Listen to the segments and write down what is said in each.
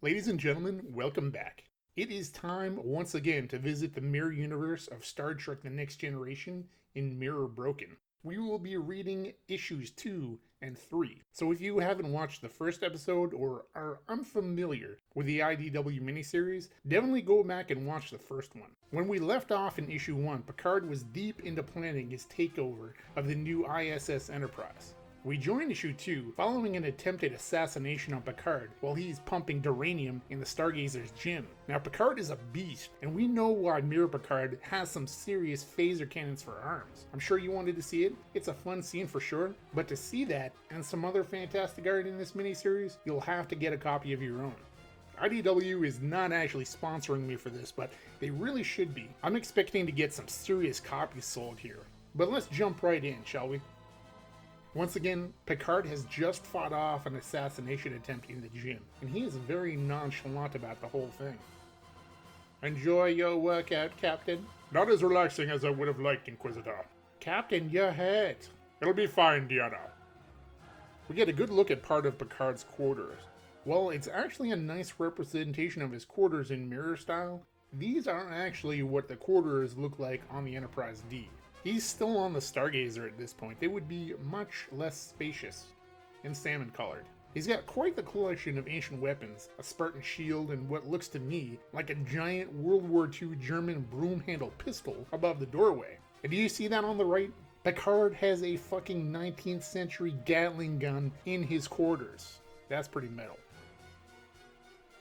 Ladies and gentlemen, welcome back. It is time once again to visit the mirror universe of Star Trek The Next Generation in Mirror Broken. We will be reading issues 2 and 3. So if you haven't watched the first episode or are unfamiliar with the IDW miniseries, definitely go back and watch the first one. When we left off in issue 1, Picard was deep into planning his takeover of the new ISS Enterprise. We join issue 2 following an attempted assassination on Picard while he's pumping duranium in the Stargazer's gym. Now Picard is a beast, and we know why Mirror Picard has some serious phaser cannons for arms. I'm sure you wanted to see it. It's a fun scene for sure, but to see that and some other fantastic art in this miniseries, you'll have to get a copy of your own. IDW is not actually sponsoring me for this, but they really should be. I'm expecting to get some serious copies sold here. But let's jump right in, shall we? Once again, Picard has just fought off an assassination attempt in the gym, and he is very nonchalant about the whole thing. Enjoy your workout, Captain. Not as relaxing as I would have liked, Inquisitor. Captain, you're hurt. It'll be fine, Deanna. We get a good look at part of Picard's quarters. While it's actually a nice representation of his quarters in mirror style, these aren't actually what the quarters look like on the Enterprise D. He's still on the Stargazer at this point. They would be much less spacious and salmon colored. He's got quite the collection of ancient weapons, a Spartan shield and what looks to me like a giant World War II German broom-handled pistol above the doorway. And do you see that on the right? Picard has a fucking 19th century Gatling gun in his quarters. That's pretty metal.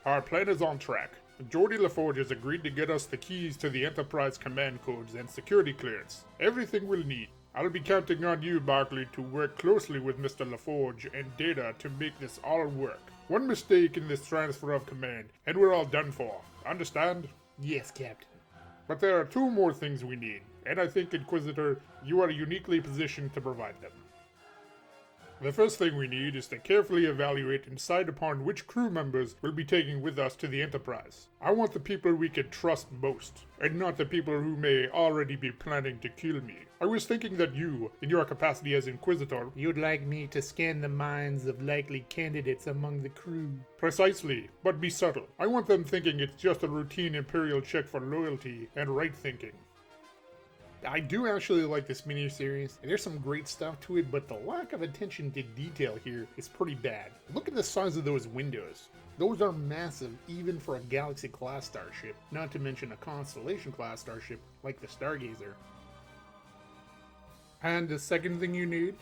Our plan is on track. Geordi LaForge has agreed to get us the keys to the Enterprise command codes and security clearance. Everything we'll need. I'll be counting on you, Barclay, to work closely with Mr. LaForge and Data to make this all work. One mistake in this transfer of command, and we're all done for. Understand? Yes, Captain. But there are two more things we need, and I think, Inquisitor, you are uniquely positioned to provide them. The first thing we need is to carefully evaluate and decide upon which crew members we'll be taking with us to the Enterprise. I want the people we can trust most, and not the people who may already be planning to kill me. I was thinking that you, in your capacity as Inquisitor... You'd like me to scan the minds of likely candidates among the crew. Precisely, but be subtle. I want them thinking it's just a routine Imperial check for loyalty and right thinking. I do actually like this miniseries. There's some great stuff to it, but the lack of attention to detail here is pretty bad. Look at the size of those windows. Those are massive even for a Galaxy-class starship, not to mention a Constellation-class starship like the Stargazer. And the second thing you need?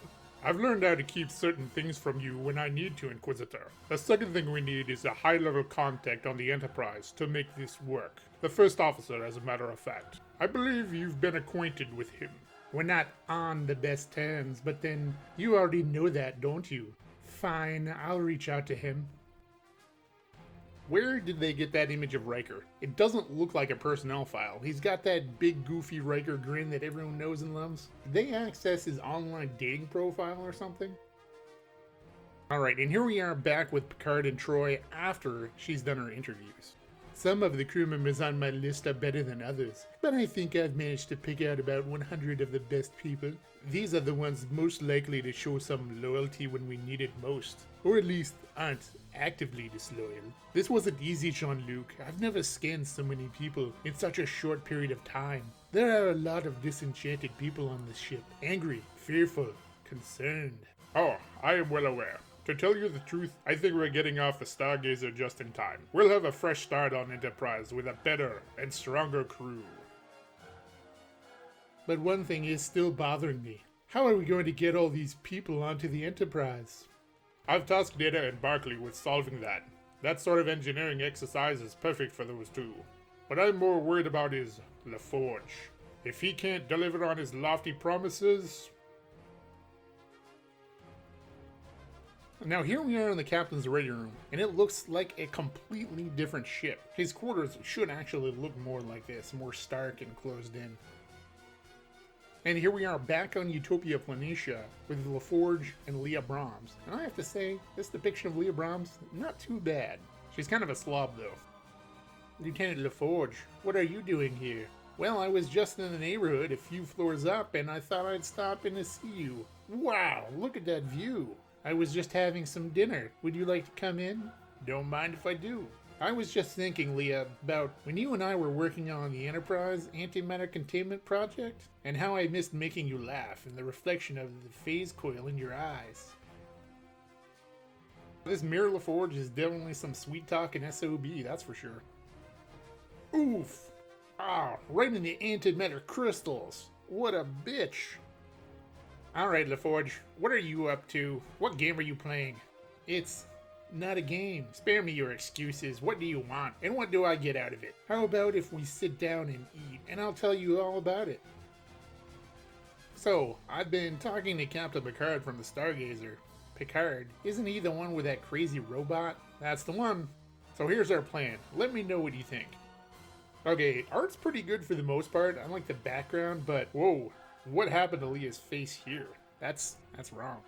I've learned how to keep certain things from you when I need to, Inquisitor. The second thing we need is a high-level contact on the Enterprise to make this work. The first officer, as a matter of fact. I believe you've been acquainted with him. We're not on the best terms, but then you already know that, don't you? Fine, I'll reach out to him. Where did they get that image of Riker? It doesn't look like a personnel file. He's got that big goofy Riker grin that everyone knows and loves. Did they access his online dating profile or something? Alright, and here we are back with Picard and Troy after she's done her interviews. Some of the crew members on my list are better than others, but I think I've managed to pick out about 100 of the best people. These are the ones most likely to show some loyalty when we need it most, or at least aren't actively disloyal. This wasn't easy, Jean-Luc. I've never scanned so many people in such a short period of time. There are a lot of disenchanted people on this ship. Angry, fearful, concerned. Oh, I am well aware. To tell you the truth, I think we're getting off the Stargazer just in time. We'll have a fresh start on Enterprise with a better and stronger crew. But one thing is still bothering me. How are we going to get all these people onto the Enterprise? I've tasked Data and Barclay with solving that. That sort of engineering exercise is perfect for those two. What I'm more worried about is LaForge. If he can't deliver on his lofty promises... Now here we are in the captain's ready room, and it looks like a completely different ship. His quarters should actually look more like this, more stark and closed in. And here we are back on Utopia Planitia with LaForge and Leah Brahms. And I have to say, this depiction of Leah Brahms, not too bad. She's kind of a slob though. Lieutenant LaForge, what are you doing here? Well, I was just in the neighborhood a few floors up, and I thought I'd stop in to see you. Wow, look at that view. I was just having some dinner. Would you like to come in? Don't mind if I do. I was just thinking, Leah, about when you and I were working on the Enterprise Antimatter Containment Project, and how I missed making you laugh and the reflection of the phase coil in your eyes. This Mirror LaForge is definitely some sweet talking SOB, that's for sure. Oof! Ah, right in the antimatter crystals! What a bitch! Alright, LaForge, what are you up to? What game are you playing? It's not a game. Spare me your excuses. What do you want? And what do I get out of it? How about if we sit down and eat, and I'll tell you all about it? So, I've been talking to Captain Picard from the Stargazer. Picard, isn't he the one with that crazy robot? That's the one. So here's our plan. Let me know what you think. Okay, art's pretty good for the most part. I like the background, but whoa, what happened to Leah's face here? That's wrong.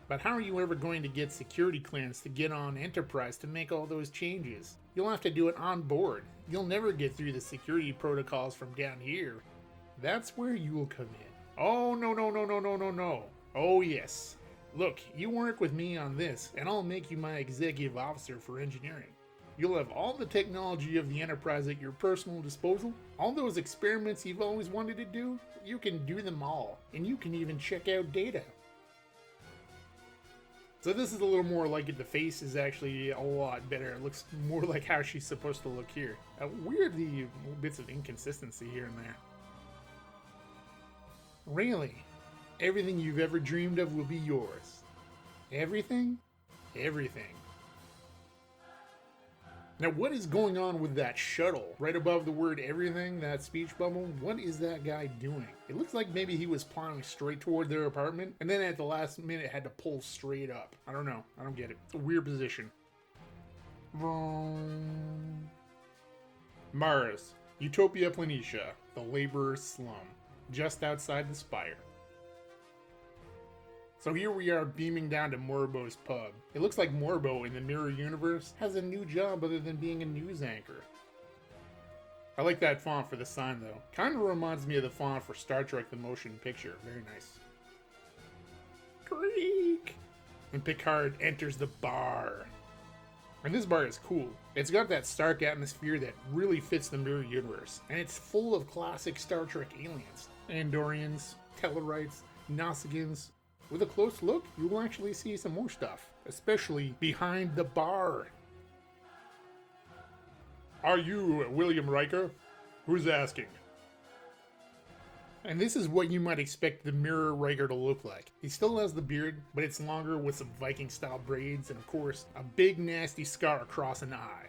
But how are you ever going to get security clearance to get on Enterprise to make all those changes? You'll have to do it on board. You'll never get through the security protocols from down here. That's where you'll come in. Oh, no. Oh, yes. Look, you work with me on this, and I'll make you my executive officer for engineering. You'll have all the technology of the Enterprise at your personal disposal. All those experiments you've always wanted to do, you can do them all, and you can even check out data. So this is a little more like it. The face is actually a lot better. It looks more like how she's supposed to look here. Weirdly, bits of inconsistency here and there. Really? Everything you've ever dreamed of will be yours. Everything? Everything. Now, what is going on with that shuttle? Right above the word everything, that speech bubble, what is that guy doing? It looks like maybe he was plowing straight toward their apartment, and then at the last minute had to pull straight up. I don't know. I don't get it. It's a weird position. Mars, Utopia Planitia, the laborer's slum, just outside the spire. So here we are beaming down to Morbo's pub. It looks like Morbo in the Mirror Universe has a new job other than being a news anchor. I like that font for the sign though. Kind of reminds me of the font for Star Trek the Motion Picture. Very nice. Creak! And Picard enters the bar. And this bar is cool. It's got that Stark atmosphere that really fits the Mirror Universe. And it's full of classic Star Trek aliens. Andorians, Tellarites, Nausicaans. With a close look, you will actually see some more stuff, especially behind the bar. Are you William Riker? Who's asking? And this is what you might expect the Mirror Riker to look like. He still has the beard, but it's longer with some Viking-style braids and, of course, a big nasty scar across an eye.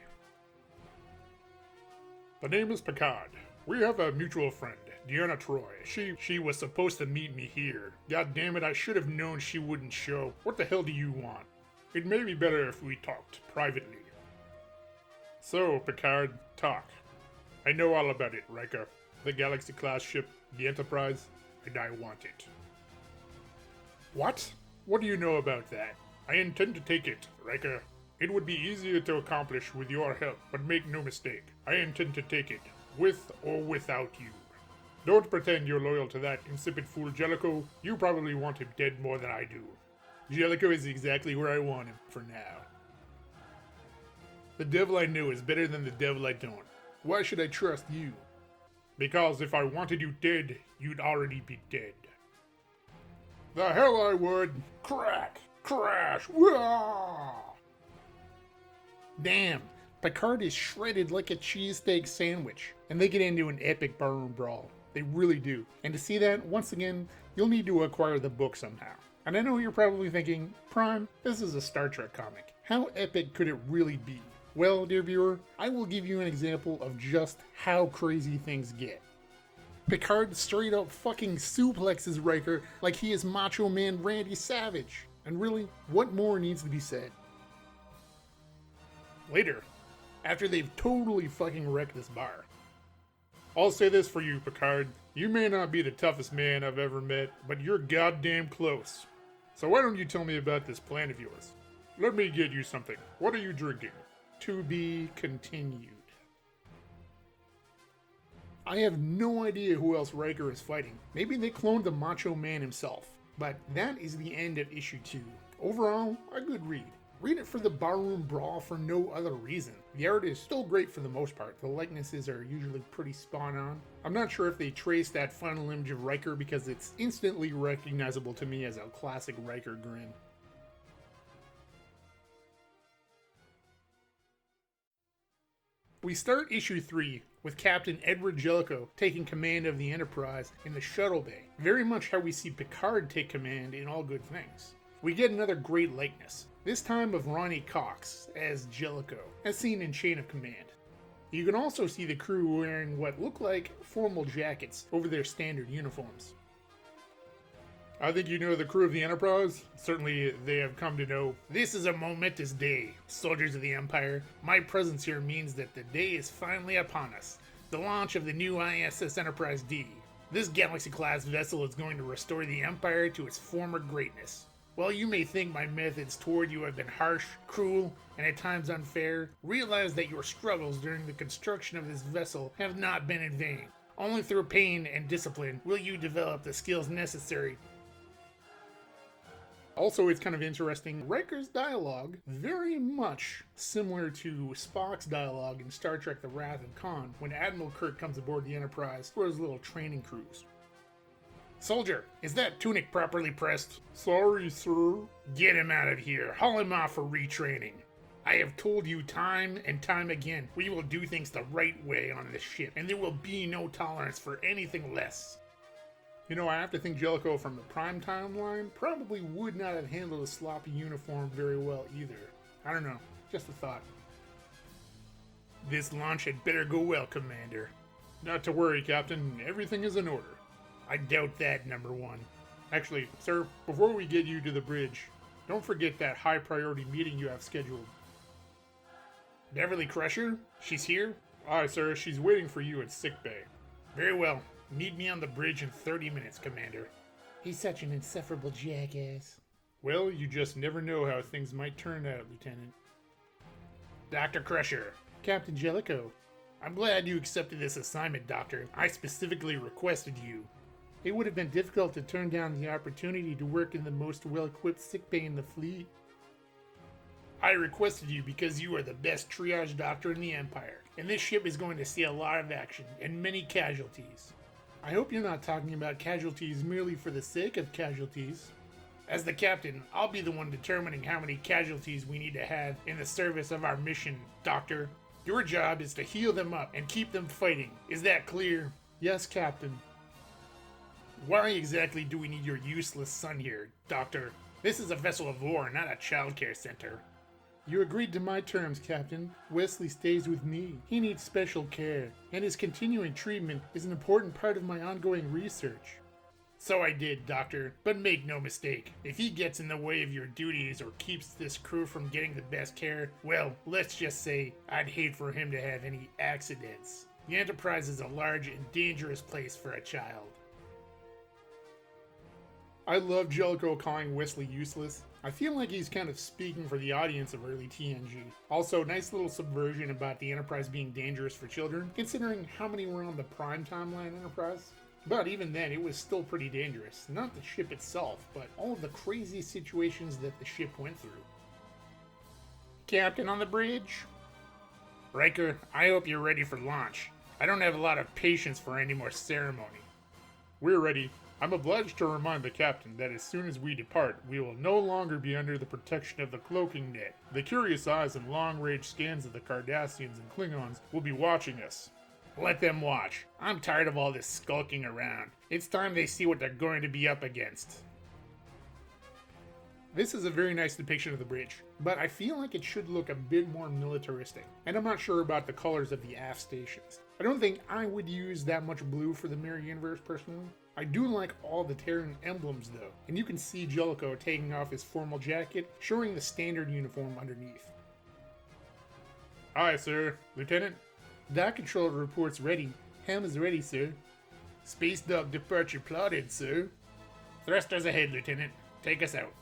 The name is Picard. We have a mutual friend, Deanna Troy. She was supposed to meet me here. God damn it, I should have known she wouldn't show. What the hell do you want? It may be better if we talked privately. So, Picard, talk. I know all about it, Riker. The Galaxy-class ship, the Enterprise, and I want it. What? What do you know about that? I intend to take it, Riker. It would be easier to accomplish with your help, but make no mistake, I intend to take it, with or without you. Don't pretend you're loyal to that insipid fool Jellicoe. You probably want him dead more than I do. Jellicoe is exactly where I want him for now. The devil I know is better than the devil I don't. Why should I trust you? Because if I wanted you dead, you'd already be dead. The hell I would! Crack! Crash! Wah! Damn, Picard is shredded like a cheesesteak sandwich. And they get into an epic barroom brawl. They really do. And to see that, once again, you'll need to acquire the book somehow. And I know you're probably thinking, Prime, this is a Star Trek comic. How epic could it really be? Well, dear viewer, I will give you an example of just how crazy things get. Picard straight up fucking suplexes Riker like he is Macho Man Randy Savage. And really, what more needs to be said? Later, after they've totally fucking wrecked this bar. I'll say this for you, Picard. You may not be the toughest man I've ever met, but you're goddamn close. So why don't you tell me about this plan of yours? Let me get you something. What are you drinking? To be continued. I have no idea who else Riker is fighting. Maybe they cloned the Macho Man himself. But that is the end of issue 2. Overall, a good read. Read it for the barroom brawl for no other reason. The art is still great for the most part. The likenesses are usually pretty spot on. I'm not sure if they traced that final image of Riker because it's instantly recognizable to me as a classic Riker grin. We start issue 3 with Captain Edward Jellicoe taking command of the Enterprise in the shuttle bay, very much how we see Picard take command in All Good Things. We get another great likeness, this time of Ronnie Cox as Jellicoe, as seen in Chain of Command. You can also see the crew wearing what look like formal jackets over their standard uniforms. I think you know the crew of the Enterprise. Certainly they have come to know. This is a momentous day, soldiers of the Empire. My presence here means that the day is finally upon us. The launch of the new ISS Enterprise D. This Galaxy-class vessel is going to restore the Empire to its former greatness. While you may think my methods toward you have been harsh, cruel, and at times unfair, realize that your struggles during the construction of this vessel have not been in vain. Only through pain and discipline will you develop the skills necessary. Also, it's kind of interesting. Riker's dialogue, very much similar to Spock's dialogue in Star Trek The Wrath of Khan when Admiral Kirk comes aboard the Enterprise for his little training cruise. Soldier, is that tunic properly pressed? Sorry, sir. Get him out of here. Haul him off for retraining. I have told you time and time again, we will do things the right way on this ship, and there will be no tolerance for anything less. You know, I have to think Jellicoe from the Prime timeline probably would not have handled a sloppy uniform very well either. I don't know, just a thought. This launch had better go well, Commander. Not to worry, Captain. Everything is in order. I doubt that, number one. Actually, sir, before we get you to the bridge, don't forget that high priority meeting you have scheduled. Beverly Crusher? She's here? Aye, sir. She's waiting for you at sickbay. Very well. Meet me on the bridge in 30 minutes, Commander. He's such an insufferable jackass. Well, you just never know how things might turn out, Lieutenant. Dr. Crusher. Captain Jellicoe. I'm glad you accepted this assignment, Doctor. I specifically requested you. It would have been difficult to turn down the opportunity to work in the most well-equipped sickbay in the fleet. I requested you because you are the best triage doctor in the Empire, and this ship is going to see a lot of action and many casualties. I hope you're not talking about casualties merely for the sake of casualties. As the captain, I'll be the one determining how many casualties we need to have in the service of our mission, Doctor. Your job is to heal them up and keep them fighting. Is that clear? Yes, Captain. Why exactly do we need your useless son here, Doctor? This is a vessel of war, not a childcare center. You agreed to my terms, Captain. Wesley stays with me. He needs special care, and his continuing treatment is an important part of my ongoing research. So I did, Doctor, but make no mistake. If he gets in the way of your duties or keeps this crew from getting the best care, well, let's just say I'd hate for him to have any accidents. The Enterprise is a large and dangerous place for a child. I love Jellicoe calling Wesley useless. I feel like he's kind of speaking for the audience of early TNG. Also, nice little subversion about the Enterprise being dangerous for children, considering how many were on the Prime timeline Enterprise. But even then, it was still pretty dangerous. Not the ship itself, but all of the crazy situations that the ship went through. Captain on the bridge? Riker, I hope you're ready for launch. I don't have a lot of patience for any more ceremony. We're ready. I'm obliged to remind the captain that as soon as we depart, we will no longer be under the protection of the cloaking net. The curious eyes and long-range scans of the Cardassians and Klingons will be watching us. Let them watch. I'm tired of all this skulking around. It's time they see what they're going to be up against. This is a very nice depiction of the bridge, but I feel like it should look a bit more militaristic, and I'm not sure about the colors of the aft stations. I don't think I would use that much blue for the Mirror Universe personally. I do like all the Terran emblems though, and you can see Jellicoe taking off his formal jacket, showing the standard uniform underneath. Aye, sir. Lieutenant? Dock control reports ready. Helm is ready, sir. Space dock departure plotted, sir. Thrusters ahead, Lieutenant. Take us out.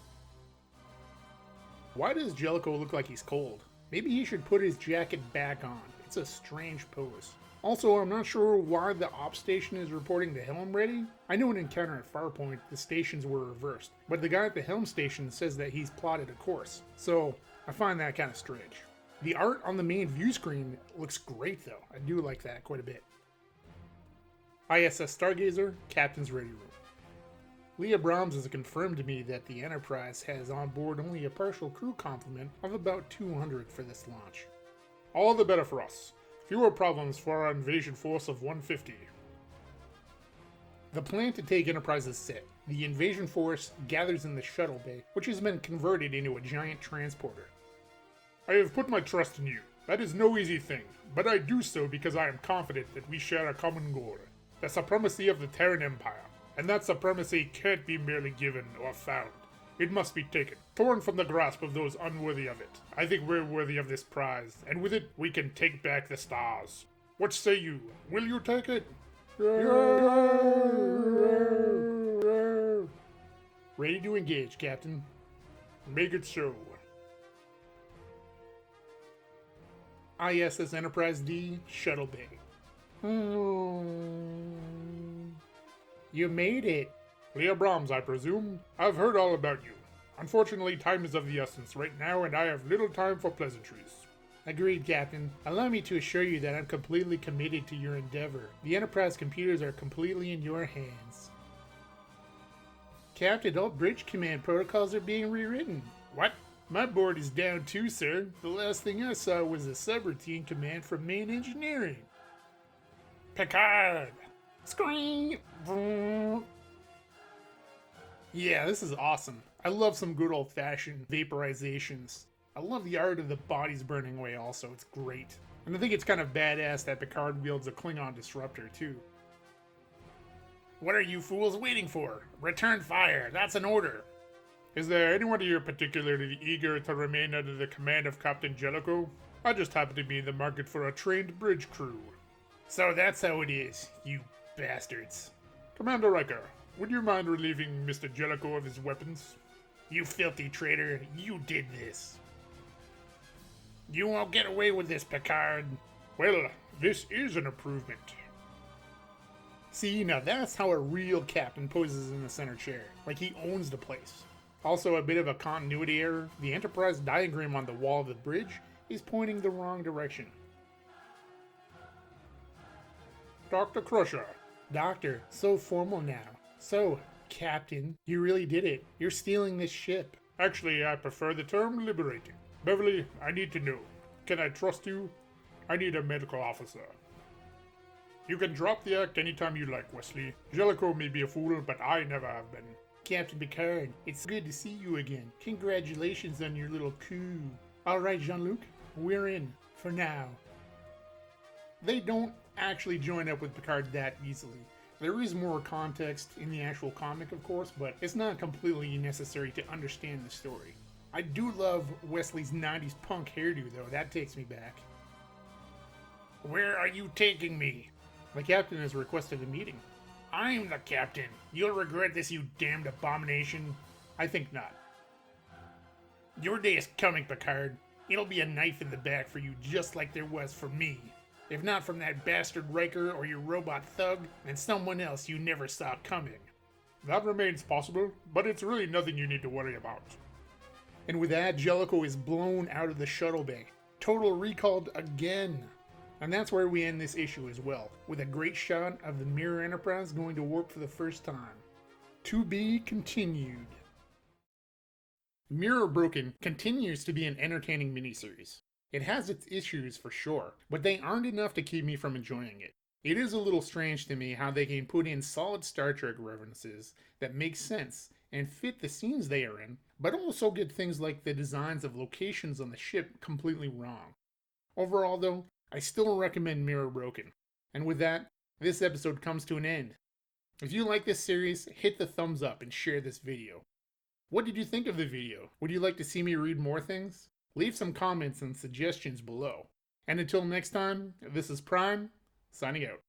Why does Jellicoe look like he's cold? Maybe he should put his jacket back on. It's a strange pose. Also, I'm not sure why the op station is reporting the helm ready. I know in Encounter at Farpoint, the stations were reversed, but the guy at the helm station says that he's plotted a course. So, I find that kind of strange. The art on the main view screen looks great though. I do like that quite a bit. ISS Stargazer, Captain's Ready Room. Leah Brahms has confirmed to me that the Enterprise has on board only a partial crew complement of about 200 for this launch. All the better for us. Fewer problems for our invasion force of 150. The plan to take Enterprise is set. The invasion force gathers in the shuttle bay, which has been converted into a giant transporter. I have put my trust in you. That is no easy thing, but I do so because I am confident that we share a common goal, the supremacy of the Terran Empire. And that supremacy can't be merely given or found. It must be taken, torn from the grasp of those unworthy of it. I think we're worthy of this prize, and with it, we can take back the stars. What say you? Will you take it? Ready to engage, Captain. Make it so. ISS Enterprise D, Shuttle Bay. You made it. Leah Brahms, I presume? I've heard all about you. Unfortunately, time is of the essence right now, and I have little time for pleasantries. Agreed, Captain. Allow me to assure you that I'm completely committed to your endeavor. The Enterprise computers are completely in your hands. Captain, all bridge command protocols are being rewritten. What? My board is down too, sir. The last thing I saw was a subroutine command from main engineering. Picard! Scream! Yeah, this is awesome. I love some good old-fashioned vaporizations. I love the art of the bodies burning away also, it's great. And I think it's kind of badass that Picard wields a Klingon disruptor too. What are you fools waiting for? Return fire, that's an order. Is there anyone here particularly eager to remain under the command of Captain Jellicoe? I just happen to be in the market for a trained bridge crew. So that's how it is, you bastards. Commander Riker, would you mind relieving Mr. Jellicoe of his weapons? You filthy traitor, you did this. You won't get away with this, Picard. Well, this is an improvement. See, now that's how a real captain poses in the center chair, like he owns the place. Also, a bit of a continuity error. The Enterprise diagram on the wall of the bridge is pointing the wrong direction. Dr. Crusher. Doctor, so formal now. So, Captain, you really did it. You're stealing this ship. Actually, I prefer the term liberating. Beverly, I need to know. Can I trust you? I need a medical officer. You can drop the act anytime you like, Wesley. Jellicoe may be a fool, but I never have been. Captain Picard, it's good to see you again. Congratulations on your little coup. Alright, Jean-Luc, we're in. For now. They don't actually join up with Picard that easily. There is more context in the actual comic, of course, but it's not completely necessary to understand the story. I do love Wesley's 90s punk hairdo, though. That takes me back. Where are you taking me? The captain has requested a meeting. I'm the captain. You'll regret this, you damned abomination. I think not. Your day is coming, Picard. It'll be a knife in the back for you, just like there was for me. If not from that bastard Riker or your robot thug, then someone else you never saw coming. That remains possible, but it's really nothing you need to worry about. And with that, Jellicoe is blown out of the shuttle bay. Total recalled again. And that's where we end this issue as well, with a great shot of the Mirror Enterprise going to warp for the first time. To be continued. Mirror Broken continues to be an entertaining miniseries. It has its issues for sure, but they aren't enough to keep me from enjoying it. It is a little strange to me how they can put in solid Star Trek references that make sense and fit the scenes they are in, but also get things like the designs of locations on the ship completely wrong. Overall though, I still recommend Mirror Broken. And with that, this episode comes to an end. If you like this series, hit the thumbs up and share this video. What did you think of the video? Would you like to see me read more things? Leave some comments and suggestions below. And until next time, this is Prime, signing out.